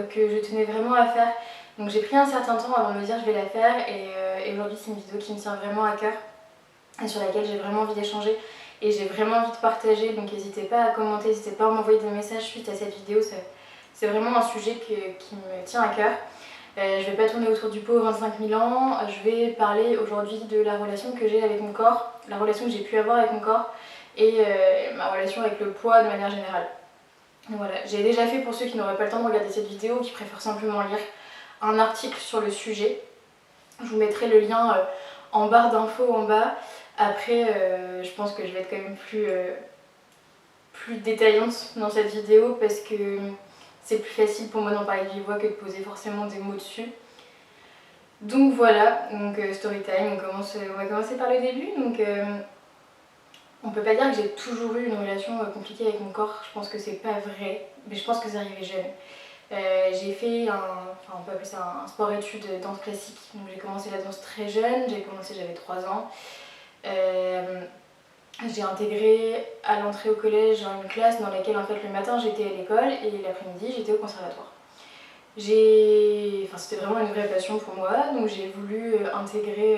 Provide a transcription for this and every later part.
que je tenais vraiment à faire. Donc j'ai pris un certain temps avant de me dire je vais la faire et aujourd'hui c'est une vidéo qui me tient vraiment à cœur et sur laquelle j'ai vraiment envie d'échanger et j'ai vraiment envie de partager. Donc n'hésitez pas à commenter, n'hésitez pas à m'envoyer des messages suite à cette vidéo, c'est vraiment un sujet qui me tient à cœur. Je vais pas tourner autour du pot 25 000 ans, je vais parler aujourd'hui de la relation que j'ai avec mon corps, la relation que j'ai pu avoir avec mon corps et ma relation avec le poids de manière générale. Donc voilà, j'ai déjà fait, pour ceux qui n'auraient pas le temps de regarder cette vidéo, qui préfèrent simplement lire, un article sur le sujet. Je vous mettrai le lien en barre d'infos en bas. Après, je pense que je vais être quand même plus détaillante dans cette vidéo parce que c'est plus facile pour moi d'en parler de vive voix que de poser forcément des mots dessus. Donc voilà, donc story time, on va commencer par le début. Donc on peut pas dire que j'ai toujours eu une relation compliquée avec mon corps, je pense que c'est pas vrai, mais je pense que c'est arrivé jeune. J'ai fait on peut appeler ça un sport-études danse classique, donc j'ai commencé la danse très jeune, j'avais 3 ans. J'ai intégré à l'entrée au collège une classe dans laquelle en fait le matin j'étais à l'école et l'après-midi j'étais au conservatoire. C'était vraiment une vraie passion pour moi, donc j'ai voulu intégrer,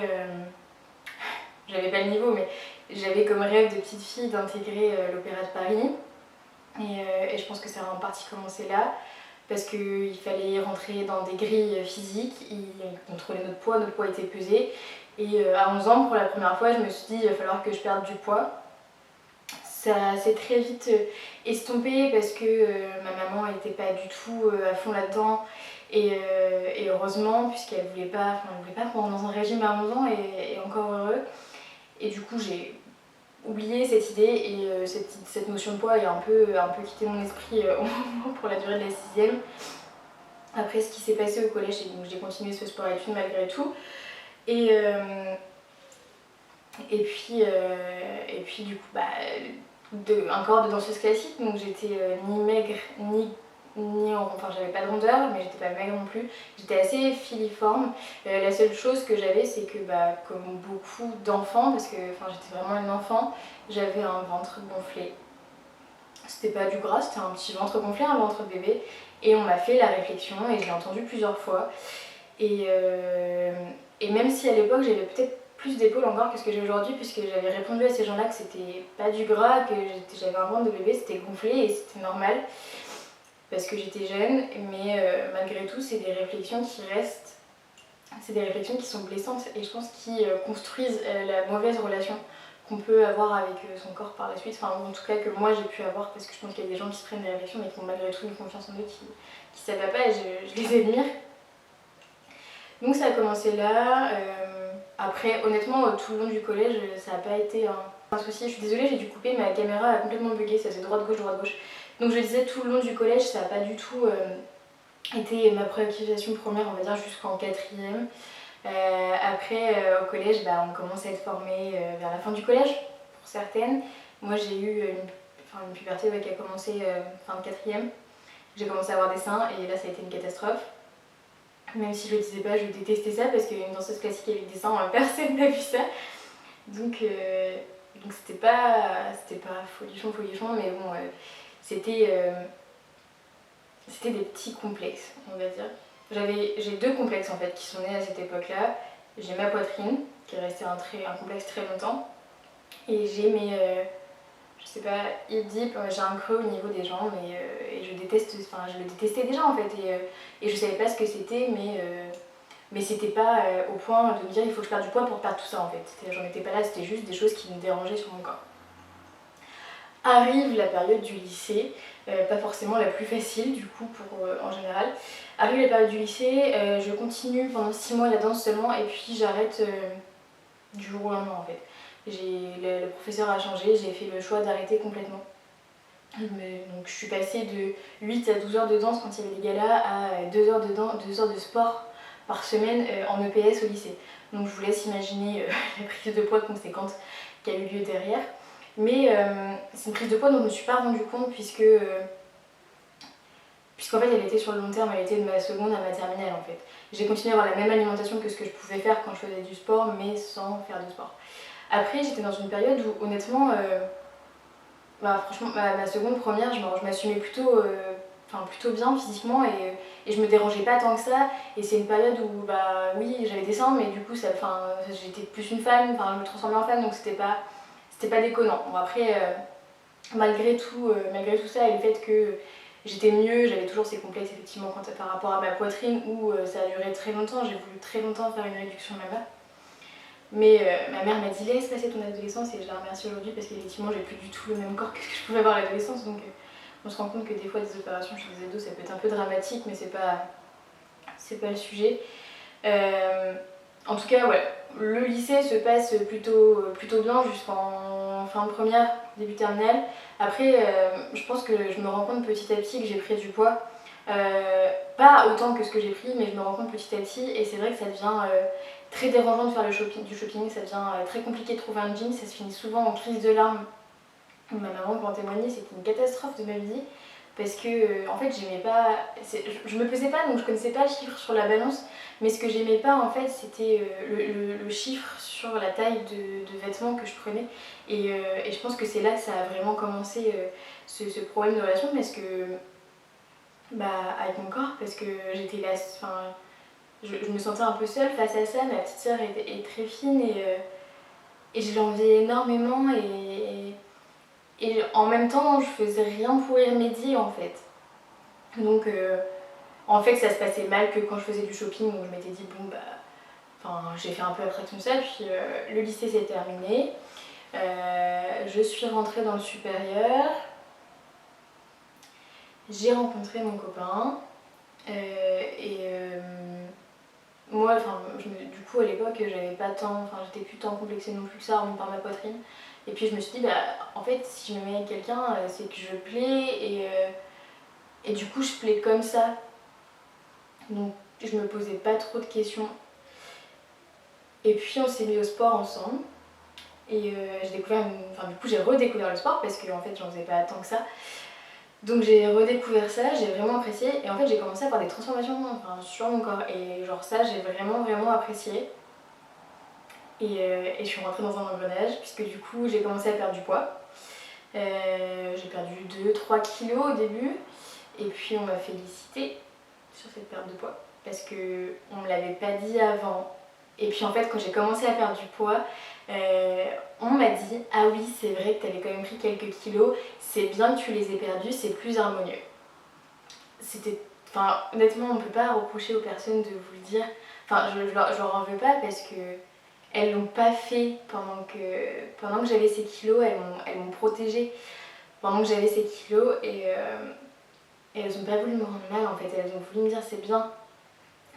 j'avais pas le niveau mais j'avais comme rêve de petite fille d'intégrer l'Opéra de Paris et je pense que ça a en partie commencé là parce qu'il fallait rentrer dans des grilles physiques, ils contrôlaient notre poids était pesé. Et à 11 ans, pour la première fois, je me suis dit il va falloir que je perde du poids. Ça s'est très vite estompé parce que ma maman n'était pas du tout à fond là-dedans. Et heureusement, puisqu'elle voulait pas qu'on rentre dans un régime à 11 ans et encore heureux. Et du coup, j'ai oublié cette idée et cette notion de poids a un peu quitté mon esprit pour la durée de la 6e. Après ce qui s'est passé au collège, j'ai continué ce sport-études malgré tout. Et puis du coup, un corps de danseuse classique, donc j'étais ni maigre, enfin j'avais pas de rondeur, mais j'étais pas maigre non plus. J'étais assez filiforme. La seule chose que j'avais, c'est que comme beaucoup d'enfants, parce que j'étais vraiment une enfant, j'avais un ventre gonflé. C'était pas du gras, c'était un petit ventre gonflé, un ventre de bébé. Et on m'a fait la réflexion, et je l'ai entendu plusieurs fois. Et même si à l'époque j'avais peut-être plus d'épaules encore que ce que j'ai aujourd'hui, puisque j'avais répondu à ces gens-là que c'était pas du gras, que j'avais un ventre de bébé, c'était gonflé et c'était normal parce que j'étais jeune, mais malgré tout c'est des réflexions qui restent, c'est des réflexions qui sont blessantes et je pense qui construisent la mauvaise relation qu'on peut avoir avec son corps par la suite, en tout cas que moi j'ai pu avoir, parce que je pense qu'il y a des gens qui se prennent des réflexions mais qui ont malgré tout une confiance en eux qui s'abat pas et je les admire. Donc ça a commencé là. Après, honnêtement, tout le long du collège, ça n'a pas été un souci. Je suis désolée, j'ai dû couper, ma caméra a complètement bugué, ça faisait droite-gauche, droite-gauche. Donc je disais, tout le long du collège, ça n'a pas du tout été ma préoccupation première, on va dire, jusqu'en 4e. Après, au collège, on commence à être formé vers la fin du collège, pour certaines. Moi, j'ai eu une puberté qui a commencé fin de 4e. J'ai commencé à avoir des seins et là, ça a été une catastrophe. Même si je le disais pas, je détestais ça parce qu'une danseuse classique avec des seins, personne n'a vu ça. Donc c'était pas folichon, mais bon, c'était des petits complexes, on va dire. J'ai 2 complexes en fait qui sont nés à cette époque-là. J'ai ma poitrine, qui est restée un complexe très longtemps. Et j'ai je sais pas, j'ai un creux au niveau des jambes et je le détestais déjà en fait et je savais pas ce que c'était mais c'était pas au point de me dire il faut que je perde du poids pour perdre tout ça en fait. J'en étais pas là, c'était juste des choses qui me dérangeaient sur mon corps. Arrive la période du lycée, pas forcément la plus facile du coup en général. Arrive la période du lycée, je continue pendant 6 mois la danse seulement et puis j'arrête du jour au lendemain en fait. Le professeur a changé, j'ai fait le choix d'arrêter complètement. Donc je suis passée de 8 à 12 heures de danse quand il y avait des galas à 2 heures de sport par semaine en EPS au lycée. Donc je vous laisse imaginer la prise de poids conséquente qui a eu lieu derrière. Mais c'est une prise de poids dont je ne me suis pas rendu compte puisqu'en fait elle était sur le long terme, elle était de ma seconde à ma terminale en fait. J'ai continué à avoir la même alimentation que ce que je pouvais faire quand je faisais du sport mais sans faire de sport. Après j'étais dans une période où honnêtement, franchement ma seconde première je m'assumais plutôt plutôt bien physiquement et je me dérangeais pas tant que ça. Et c'est une période où bah oui j'avais des seins mais du coup j'étais plus une femme, je me transformais en femme donc c'était pas déconnant. Bon après malgré tout ça et le fait que j'étais mieux, j'avais toujours ces complexes effectivement par rapport à ma poitrine où ça a duré très longtemps, j'ai voulu très longtemps faire une réduction mammaire. Mais ma mère m'a dit laisse passer ton adolescence et je la remercie aujourd'hui parce qu'effectivement j'ai plus du tout le même corps que ce que je pouvais avoir à l'adolescence donc on se rend compte que des fois des opérations chez les ados ça peut être un peu dramatique mais c'est pas le sujet. En tout cas ouais, le lycée se passe plutôt bien jusqu'en fin de première, début terminale. Après je pense que je me rends compte petit à petit que j'ai pris du poids. Pas autant que ce que j'ai pris mais je me rends compte petit à petit et c'est vrai que ça devient très dérangeant de faire du shopping, ça devient très compliqué de trouver un jean, ça se finit souvent en crise de larmes. Ma maman peut en témoigner, c'était une catastrophe de ma vie parce que en fait j'aimais pas, je me pesais pas donc je connaissais pas le chiffre sur la balance mais ce que j'aimais pas en fait c'était le chiffre sur la taille de vêtements que je prenais et je pense que c'est là que ça a vraiment commencé ce problème de relation parce que avec mon corps parce que j'étais là, je me sentais un peu seule face à ça, ma petite sœur est très fine et je l'enviais énormément et en même temps je faisais rien pour y remédier en fait. Donc en fait ça se passait mal que quand je faisais du shopping où je m'étais dit bon j'ai fait un peu abstraction de ça puis le lycée s'est terminé, je suis rentrée dans le supérieur, j'ai rencontré mon copain moi, du coup, à l'époque, j'avais pas tant, j'étais plus tant complexée non plus que ça, hormis par ma poitrine. Et puis je me suis dit, en fait, si je me mets avec quelqu'un, c'est que je plais et du coup, je plais comme ça. Donc, je me posais pas trop de questions. Et puis, on s'est mis au sport ensemble. Et j'ai découvert, du coup, j'ai redécouvert le sport parce que en fait, j'en faisais pas tant que ça. Donc j'ai redécouvert ça, j'ai vraiment apprécié et en fait j'ai commencé à avoir des transformations sur mon corps et genre ça j'ai vraiment apprécié et je suis rentrée dans un engrenage puisque du coup j'ai commencé à perdre du poids. J'ai perdu 2-3 kilos au début et puis on m'a félicité sur cette perte de poids parce qu'on me l'avait pas dit avant et puis en fait quand j'ai commencé à perdre du poids on m'a dit ah oui c'est vrai que tu avais quand même pris quelques kilos, c'est bien que tu les aies perdus, c'est plus harmonieux. Honnêtement on peut pas reprocher aux personnes de vous le dire, je leur en veux pas parce que elles l'ont pas fait pendant que j'avais ces kilos, elles m'ont protégée pendant que j'avais ces kilos et elles ont pas voulu me rendre mal en fait, elles ont voulu me dire c'est bien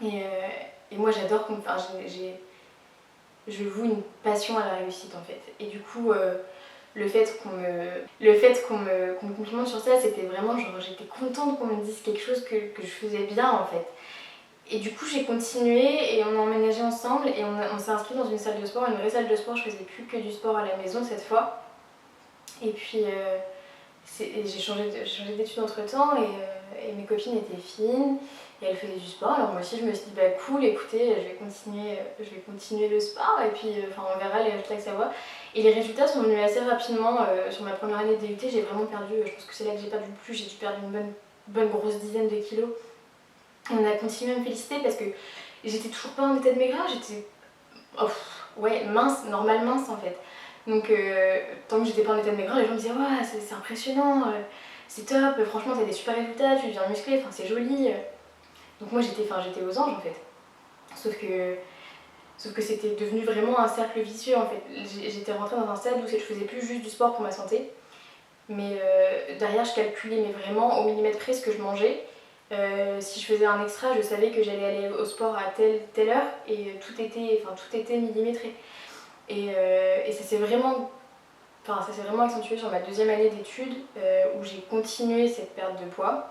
et moi j'adore je voue une passion à la réussite en fait et du coup le fait qu'on me complimente sur ça c'était vraiment genre j'étais contente qu'on me dise quelque chose que je faisais bien en fait et du coup j'ai continué et on a emménagé ensemble et on s'est inscrit dans une salle de sport, une vraie salle de sport, je faisais plus que du sport à la maison cette fois et puis j'ai changé d'études entre temps et mes copines étaient fines et elles faisaient du sport alors moi aussi je me suis dit cool écoutez je vais continuer le sport et puis on verra les résultats que ça va et les résultats sont venus assez rapidement sur ma première année de DUT j'ai vraiment perdu, je pense que c'est là que j'ai perdu le plus, j'ai dû perdre une bonne grosse dizaine de kilos. On a continué à me féliciter parce que j'étais toujours pas en état de maigreur, j'étais mince, normal mince en fait. Donc tant que j'étais pas en état de maigreur, les gens me disaient ouais c'est impressionnant, c'est top, franchement t'as des super résultats, tu deviens musclé, c'est joli. Donc moi j'étais aux anges en fait. Sauf que c'était devenu vraiment un cercle vicieux en fait. J'étais rentrée dans un stade où je faisais plus juste du sport pour ma santé, mais derrière je calculais mais vraiment au millimètre près ce que je mangeais. Si je faisais un extra, je savais que j'allais aller au sport à telle heure et tout était millimétré. Et ça s'est vraiment accentué sur ma deuxième année d'études où j'ai continué cette perte de poids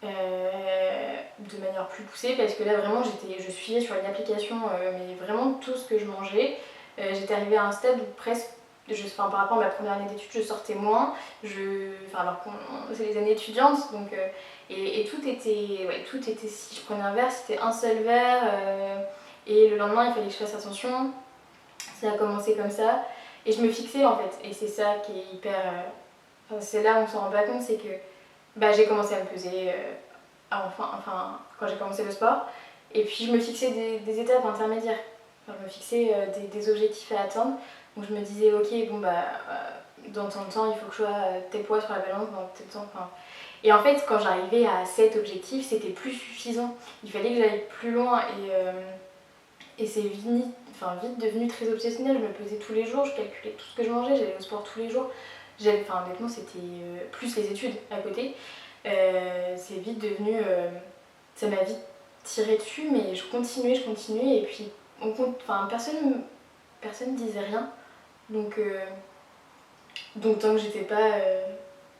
de manière plus poussée parce que là vraiment je suivais sur une application mais vraiment tout ce que je mangeais. J'étais arrivée à un stade où presque par rapport à ma première année d'études, je sortais moins, alors que c'est les années étudiantes, donc, et tout était, si je prenais un verre, c'était un seul verre, et le lendemain il fallait que je fasse attention, ça a commencé comme ça, et je me fixais en fait, et c'est ça qui est hyper, c'est là où on s'en rend pas compte, c'est que bah, j'ai commencé à me peser quand j'ai commencé le sport. Et puis je me fixais des étapes intermédiaires. Enfin, je me fixais des objectifs à atteindre. Donc je me disais, ok, bon bah, dans tant de temps, il faut que je sois tel poids sur la balance, dans tel temps. Enfin. Et en fait, quand j'arrivais à cet objectif, c'était plus suffisant. Il fallait que j'aille plus loin et c'est vite devenu très obsessionnel. Je me pesais tous les jours, je calculais tout ce que je mangeais, j'allais au sport tous les jours. Honnêtement, c'était plus les études à côté. C'est vite devenu. Ça m'a vite tiré dessus, mais je continuais, et puis personne disait rien. Donc tant que j'étais pas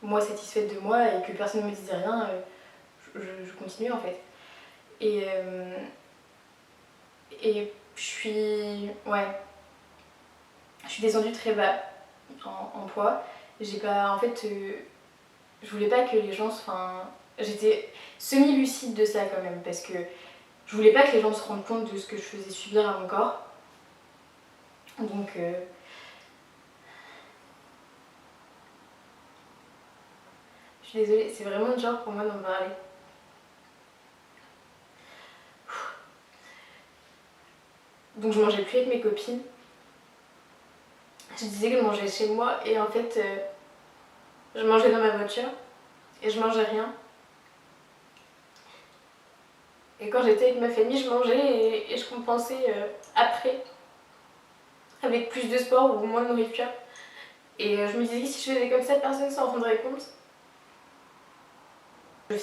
moi satisfaite de moi et que personne ne me disait rien, je continuais en fait. Et je suis descendue très bas en poids. Je voulais pas que les gens j'étais semi-lucide de ça quand même, parce que je voulais pas que les gens se rendent compte de ce que je faisais subir à mon corps. Donc je suis désolée, c'est vraiment dur pour moi d'en parler. Donc je mangeais plus avec mes copines. Je disais que je mangeais chez moi et en fait je mangeais dans ma voiture et je mangeais rien. Et quand j'étais avec ma famille, je mangeais et je compensais après avec plus de sport ou moins de nourriture. Et je me disais que si je faisais comme ça, personne ne s'en rendrait compte. Je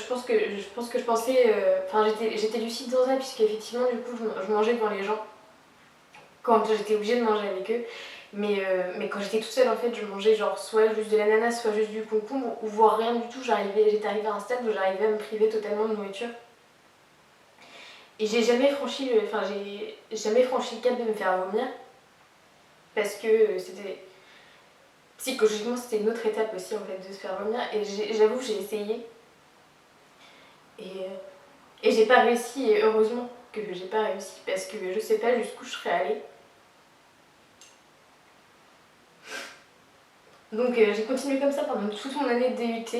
pense que je pensais, j'étais lucide dans ça, puisque effectivement du coup je mangeais devant les gens quand j'étais obligée de manger avec eux, mais quand j'étais toute seule en fait je mangeais genre soit juste de l'ananas, soit juste du concombre, ou voire rien du tout. J'étais arrivée à un stade où j'arrivais à me priver totalement de nourriture. Et j'ai jamais franchi le cap de me faire vomir, parce que psychologiquement c'était une autre étape aussi en fait de se faire vomir, et j'avoue que j'ai essayé et j'ai pas réussi, et heureusement que j'ai pas réussi, parce que je sais pas jusqu'où je serais allée. Donc j'ai continué comme ça pendant toute mon année de DUT,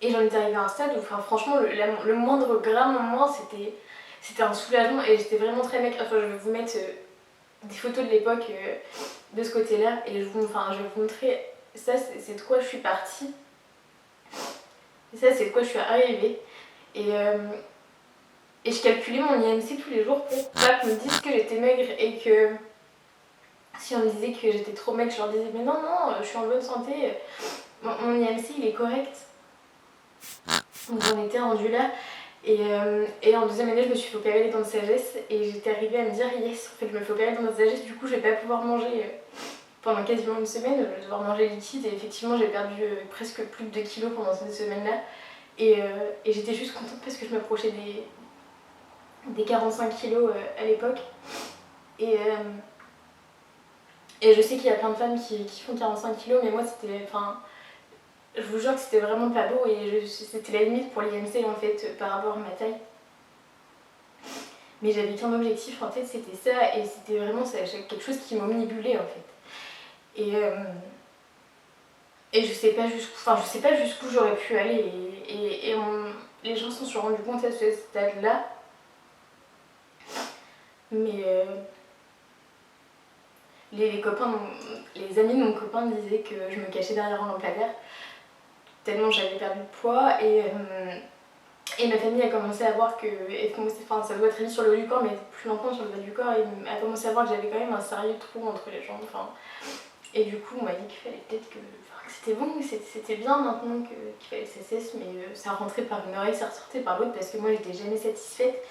et j'en étais arrivée à un stade où franchement le moindre gramme en moins c'était un soulagement, et j'étais vraiment très maigre. Enfin, je vais vous mettre des photos de l'époque de ce côté-là, et je vais vous montrer. Ça c'est de quoi je suis partie, et ça c'est de quoi je suis arrivée. Et je calculais mon IMC tous les jours pour pas qu'on me dise que j'étais maigre, et que si on me disait que j'étais trop maigre, je leur disais mais non, je suis en bonne santé, mon IMC il est correct. Donc j'en étais rendue là. Et en deuxième année, je me suis fait opérer les dents de sagesse, et j'étais arrivée à me dire yes, en fait, je me fais opérer les dents de sagesse, du coup, je vais pas pouvoir manger pendant quasiment une semaine, je vais devoir manger liquide, et effectivement, j'ai perdu presque plus de 2 kilos pendant cette semaine-là. Et j'étais juste contente parce que je m'approchais des 45 kilos à l'époque. Et je sais qu'il y a plein de femmes qui font 45 kilos, mais moi, je vous jure que c'était vraiment pas beau, et c'était la limite pour l'IMC en fait par rapport à ma taille. Mais j'avais qu'un objectif en tête, c'était ça, et c'était vraiment quelque chose qui m'omnibulait en fait. Et je sais pas jusqu'où j'aurais pu aller, et les gens s'en sont rendus compte à ce stade-là. Mais les amis de mon copain disaient que je me cachais derrière un lampadaire tellement j'avais perdu de poids, et ma famille a commencé à voir que, ça se voit très vite sur le haut du corps, mais plus lentement sur le bas du corps, et a commencé à voir que j'avais quand même un sérieux trou entre les jambes. Et du coup on m'a dit qu'il fallait peut-être que c'était bon, c'était bien maintenant qu'il fallait que ça cesse, mais ça rentrait par une oreille, ça ressortait par l'autre, parce que moi j'étais jamais satisfaite.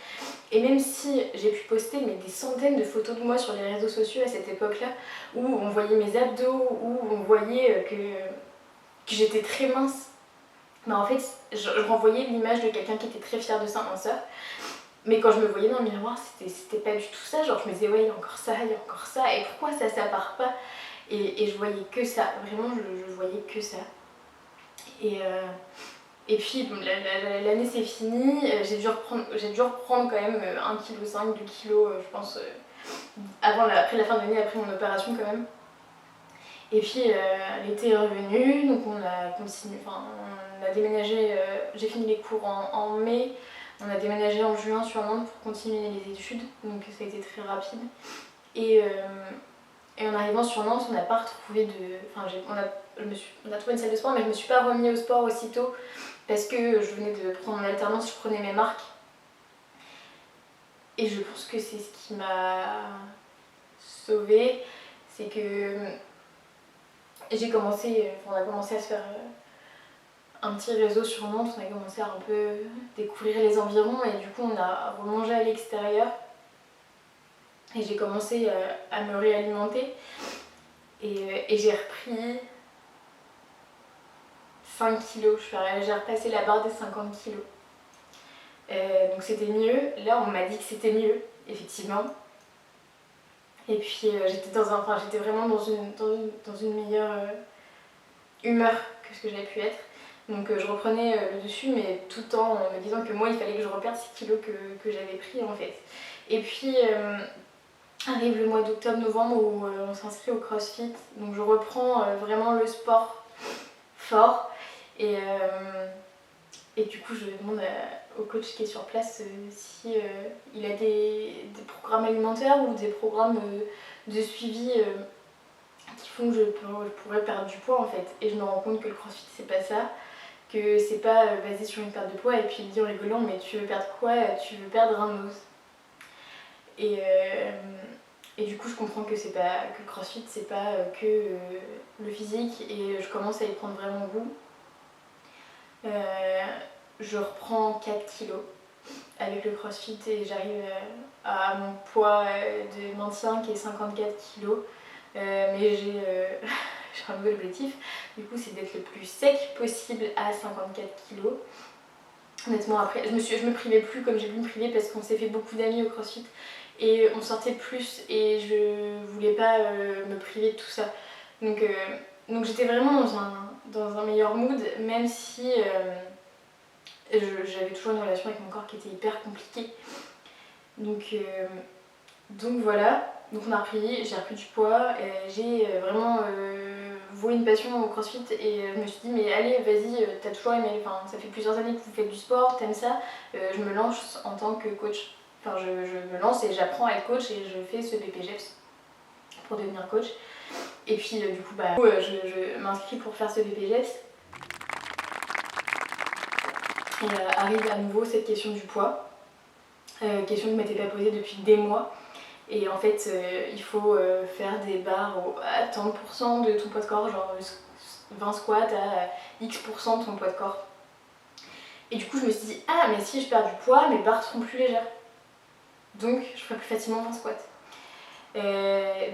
Et même si j'ai pu poster des centaines de photos de moi sur les réseaux sociaux à cette époque-là, où on voyait mes abdos, où on voyait que j'étais très mince, mais en fait je renvoyais l'image de quelqu'un qui était très fier de sa minceur. Mais quand je me voyais dans le miroir, c'était pas du tout ça. Genre je me disais ouais, il y a encore ça, et pourquoi ça part pas. Et je voyais que ça, vraiment je voyais que ça. Et puis bon, l'année c'est fini, j'ai dû reprendre quand même 1,5 kg, 2 kg je pense, après la fin de l'année, après mon opération quand même. Et puis l'été est revenu, donc on a continué, enfin on a déménagé, j'ai fini les cours en mai, on a déménagé en juin sur Nantes pour continuer les études, donc ça a été très rapide. Et en arrivant sur Nantes, on n'a pas retrouvé de. Enfin, on a trouvé une salle de sport, mais je me suis pas remis au sport aussitôt parce que je venais de prendre mon alternance, je prenais mes marques. Et je pense que c'est ce qui m'a sauvée, c'est que on a commencé à se faire un petit réseau sur Nantes, on a commencé à un peu découvrir les environs et du coup on a remangé à l'extérieur. Et j'ai commencé à me réalimenter et j'ai repris 5 kilos, j'ai repassé la barre des 50 kilos. Donc c'était mieux, là on m'a dit que c'était mieux, effectivement. Et puis j'étais vraiment dans une meilleure humeur que ce que j'avais pu être. Donc je reprenais le dessus, mais tout en me disant que moi il fallait que je reperde 6 kilos que j'avais pris en fait. Et puis arrive le mois d'octobre-novembre où on s'inscrit au CrossFit, donc je reprends vraiment le sport fort et du coup je demande au coach qui est sur place si il a des programmes alimentaires ou des programmes de suivi qui font que je pourrais perdre du poids en fait. Et je me rends compte que le CrossFit c'est pas ça, que c'est pas basé sur une perte de poids. Et puis il me dit en rigolant, mais tu veux perdre quoi? Tu veux perdre un os. Et du coup je comprends que le CrossFit c'est pas que le physique et je commence à y prendre vraiment goût. Je reprends 4 kilos avec le CrossFit et j'arrive à mon poids de maintien qui est 54 kilos. Mais j'ai un nouvel objectif, du coup c'est d'être le plus sec possible à 54 kilos. Honnêtement après, je me privais plus comme j'ai pu me priver parce qu'on s'est fait beaucoup d'amis au CrossFit et on sortait plus et je voulais pas me priver de tout ça. Donc j'étais vraiment dans un meilleur mood, même si j'avais toujours une relation avec mon corps qui était hyper compliquée. Donc voilà, donc j'ai repris du poids, j'ai vraiment voué une passion au CrossFit et je me suis dit mais allez vas-y, t'as toujours aimé, enfin ça fait plusieurs années que vous faites du sport, t'aimes ça, je me lance en tant que coach. Enfin je me lance et j'apprends à être coach et je fais ce BPGEPS pour devenir coach. Et puis du coup je m'inscris pour faire ce BPGEPS. Et arrive à nouveau cette question du poids, question que je m'étais pas posée depuis des mois. Et en fait, il faut faire des barres à 30% de ton poids de corps, genre 20 squats à X% de ton poids de corps. Et du coup, je me suis dit, ah, mais si je perds du poids, mes barres seront plus légères. Donc, je ferai plus facilement 20 squats.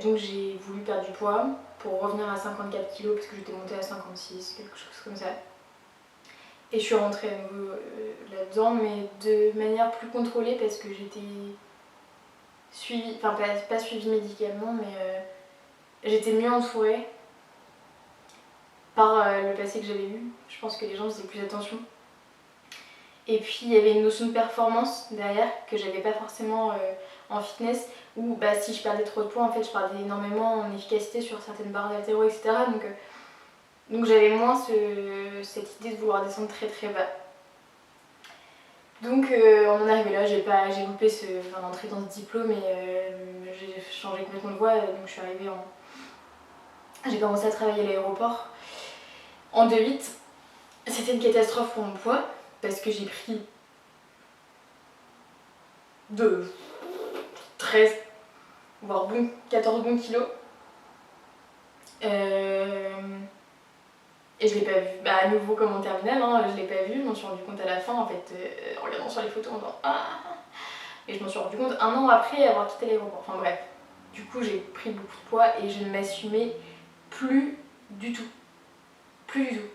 Donc, j'ai voulu perdre du poids pour revenir à 54 kg parce que j'étais montée à 56, quelque chose comme ça. Et je suis rentrée à nouveau là-dedans, mais de manière plus contrôlée parce que j'étais suivie, enfin pas suivie médicalement, mais j'étais mieux entourée par le passé que j'avais eu. Je pense que les gens faisaient plus attention. Et puis il y avait une notion de performance derrière que j'avais pas forcément en fitness, où si je perdais trop de poids, en fait je perdais énormément en efficacité sur certaines barres d'haltéro, etc. Donc j'avais moins cette idée de vouloir descendre très très bas. Donc on en est arrivé là, j'ai loupé l'entrée dans ce diplôme et j'ai changé complètement de voie, donc je suis arrivée J'ai commencé à travailler à l'aéroport en 2-8. C'était une catastrophe pour mon poids parce que j'ai pris de 13, voire 14 bons kilos. Et je l'ai pas vu, à nouveau comme en terminale, je l'ai pas vu, je m'en suis rendu compte à la fin en fait, en regardant sur les photos en disant ah. Et je m'en suis rendu compte un an après avoir quitté l'aéroport. Enfin bref, du coup j'ai pris beaucoup de poids et je ne m'assumais plus du tout. Plus du tout.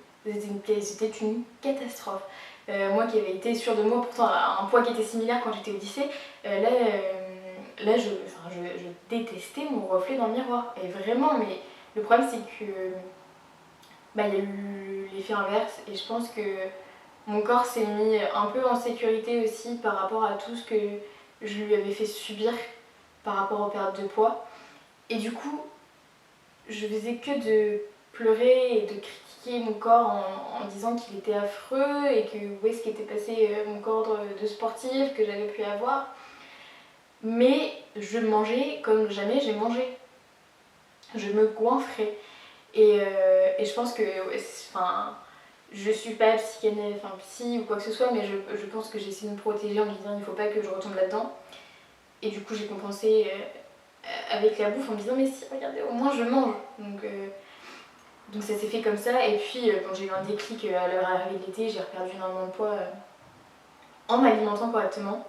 C'était une catastrophe. Moi qui avais été sûre de moi, pourtant à un poids qui était similaire quand j'étais au lycée, là je détestais mon reflet dans le miroir. Et vraiment, mais le problème c'est que il y a eu l'effet inverse et je pense que mon corps s'est mis un peu en sécurité aussi par rapport à tout ce que je lui avais fait subir par rapport aux pertes de poids. Et du coup, je faisais que de pleurer et de critiquer mon corps en disant qu'il était affreux et que où est-ce qu'était passé mon corps de sportif que j'avais pu avoir. Mais je mangeais comme jamais j'ai mangé. Je me goinfrais. Et je pense que, enfin, je suis pas psy ou quoi que ce soit, mais je pense que j'ai essayé de me protéger en me disant il faut pas que je retombe là-dedans. Et du coup j'ai compensé avec la bouffe en me disant mais si, regardez, au moins je mange. Donc ça s'est fait comme ça. Et puis quand j'ai eu un déclic à l'arrivée de l'été, j'ai reperdu énormément de poids en m'alimentant correctement,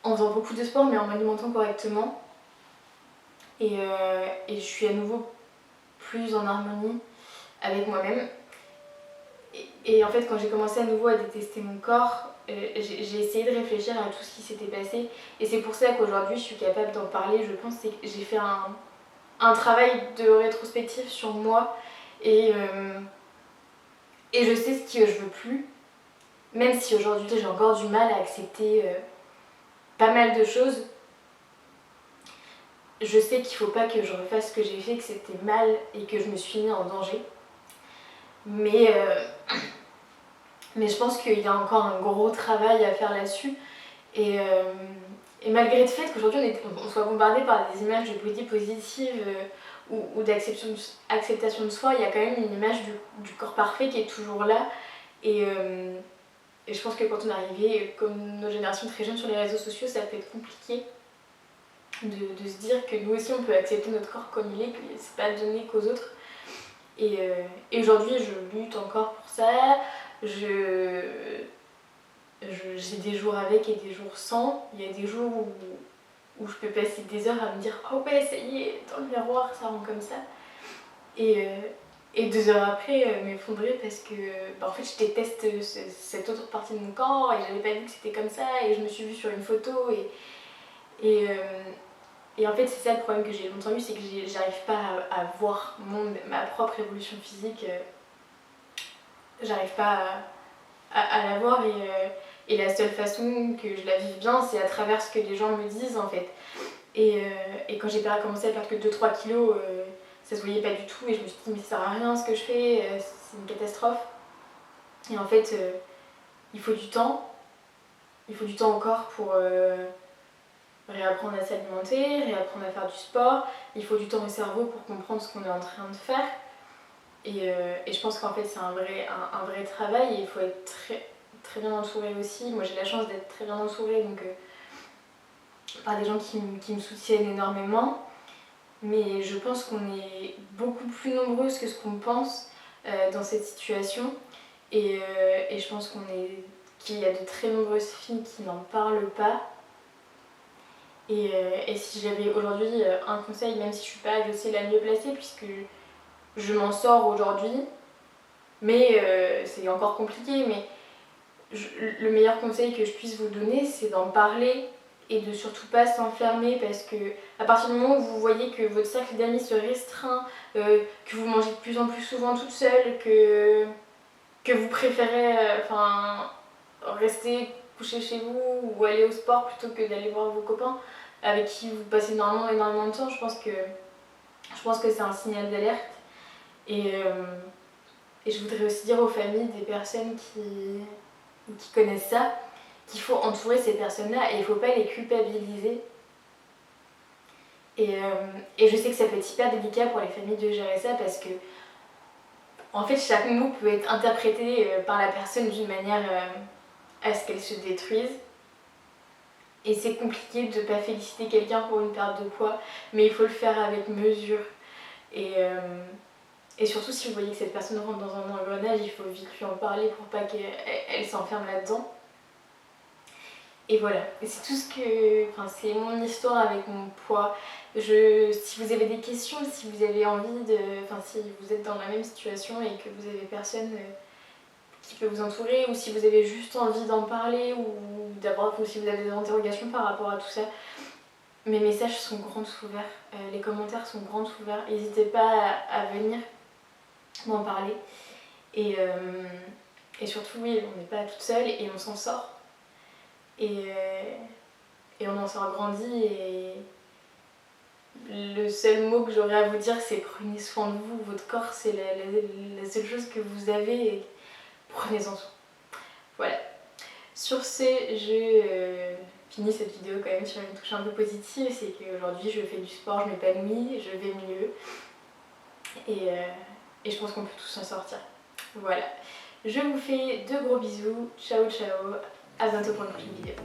en faisant beaucoup de sport mais en m'alimentant correctement. Et je suis à nouveau plus en harmonie avec moi-même. Et en fait, quand j'ai commencé à nouveau à détester mon corps, j'ai essayé de réfléchir à tout ce qui s'était passé. Et c'est pour ça qu'aujourd'hui, je suis capable d'en parler. Je pense que j'ai fait un travail de rétrospective sur moi. Et je sais ce que je veux plus. Même si aujourd'hui, j'ai encore du mal à accepter pas mal de choses. Je sais qu'il faut pas que je refasse ce que j'ai fait, que c'était mal et que je me suis mis en danger. Mais je pense qu'il y a encore un gros travail à faire là-dessus. Et malgré le fait qu'aujourd'hui on soit bombardé par des images de beauté positive ou d'acceptation de soi, il y a quand même une image du corps parfait qui est toujours là. Et je pense que quand on est arrivé, comme nos générations très jeunes sur les réseaux sociaux, ça peut être compliqué de se dire que nous aussi on peut accepter notre corps comme il est, que c'est pas donné qu'aux autres. Et aujourd'hui je lutte encore pour ça. J'ai des jours avec et des jours sans. Il y a des jours où je peux passer des heures à me dire oh ouais ça y est, dans le miroir ça rend comme ça. Et 2 heures après m'effondrer parce que en fait je déteste cette autre partie de mon corps et j'avais pas vu que c'était comme ça et je me suis vue sur une photo et en fait c'est ça le problème que j'ai longtemps eu, c'est que j'arrive pas à voir ma propre évolution physique. J'arrive pas à la voir et la seule façon que je la vive bien c'est à travers ce que les gens me disent en fait. Et quand j'ai commencé à perdre que 2-3 kilos, ça se voyait pas du tout et je me suis dit mais ça sert à rien ce que je fais, c'est une catastrophe. Et en fait il faut du temps au corps pour réapprendre à s'alimenter, réapprendre à faire du sport, il faut du temps au cerveau pour comprendre ce qu'on est en train de faire. Et je pense qu'en fait c'est un vrai travail et il faut être très, très bien entouré aussi. Moi j'ai la chance d'être très bien entourée donc par des gens qui me soutiennent énormément. Mais je pense qu'on est beaucoup plus nombreuses que ce qu'on pense dans cette situation. Et je pense qu'il y a de très nombreuses filles qui n'en parlent pas. Et si j'avais aujourd'hui un conseil, même si je suis pas je sais la mieux placée puisque je m'en sors aujourd'hui, mais c'est encore compliqué, mais le meilleur conseil que je puisse vous donner c'est d'en parler et de surtout pas s'enfermer parce que à partir du moment où vous voyez que votre cercle d'amis se restreint, que vous mangez de plus en plus souvent toute seule, que vous préférez rester coucher chez vous ou aller au sport plutôt que d'aller voir vos copains avec qui vous passez énormément de temps, je pense que c'est un signal d'alerte. Et je voudrais aussi dire aux familles des personnes qui connaissent ça qu'il faut entourer ces personnes-là et il ne faut pas les culpabiliser. Et je sais que ça peut être hyper délicat pour les familles de gérer ça parce que en fait chaque mot peut être interprété par la personne d'une manière à ce qu'elle se détruise. Et c'est compliqué de ne pas féliciter quelqu'un pour une perte de poids, mais il faut le faire avec mesure. Et surtout si vous voyez que cette personne rentre dans un engrenage, il faut vite lui en parler pour pas qu'elle s'enferme là-dedans. Et voilà, et c'est tout ce que... Enfin, c'est mon histoire avec mon poids. Si vous avez des questions, si vous avez envie de... Enfin, si vous êtes dans la même situation et que vous avez personne qui peut vous entourer, ou si vous avez juste envie d'en parler, ou si vous avez des interrogations par rapport à tout ça, mes messages sont grands ouverts, les commentaires sont grands ouverts. N'hésitez pas à venir m'en parler. Et surtout, oui, on n'est pas toute seule et on s'en sort. Et on en sort grandi et le seul mot que j'aurais à vous dire, c'est prenez soin de vous. Votre corps, c'est la seule chose que vous avez et prenez-en soin. Voilà. Sur ce, je finis cette vidéo quand même sur une touche un peu positive. C'est qu'aujourd'hui, je fais du sport, je m'épanouis, je vais mieux. Et je pense qu'on peut tous s'en sortir. Voilà. Je vous fais de gros bisous. Ciao, ciao. À bientôt pour une prochaine vidéo.